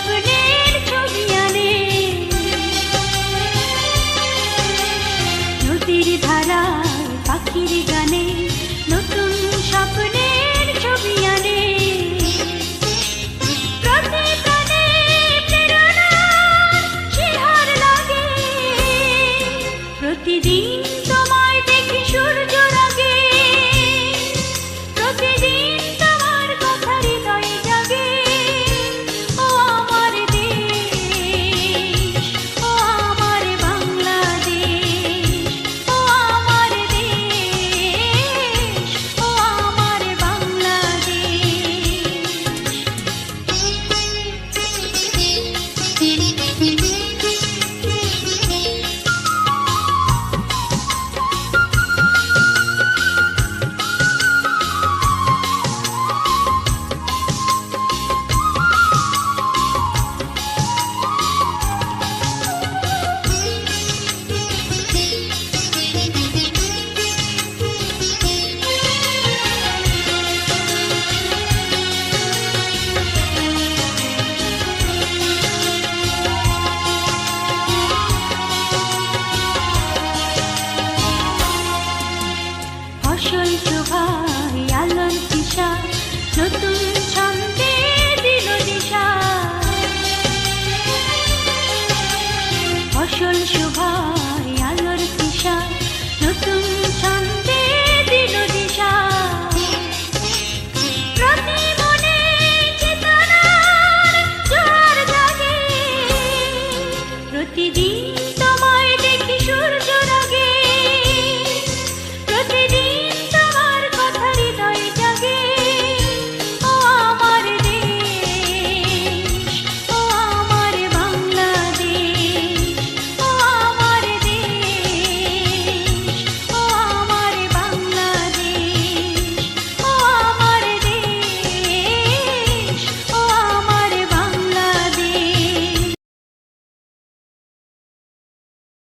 স্বপ্নের ছবি আনে নদীর ধারায় পাখির গানে নতুন স্বপ্নের ছবি আনে প্রতি প্রাণে প্রেরণার শিহর লাগে প্রতিদিন তোমায় দেখি সূর্য রাগে প্রতিদিন তোমার কথা হৃদয়ে জাগে ও আমার দেশ ও আমার বাংলাদেশ ও আমার দেশ ও আমার ফসল শোভায় আলোর দিশা নতুন ছন্দে দিল দিশা ফসল শোভায় আলোর দিশা নতুন ছন্দে দিল দিশা প্রতি মনে চেতনার জোয়ার জাগে প্রতিদিন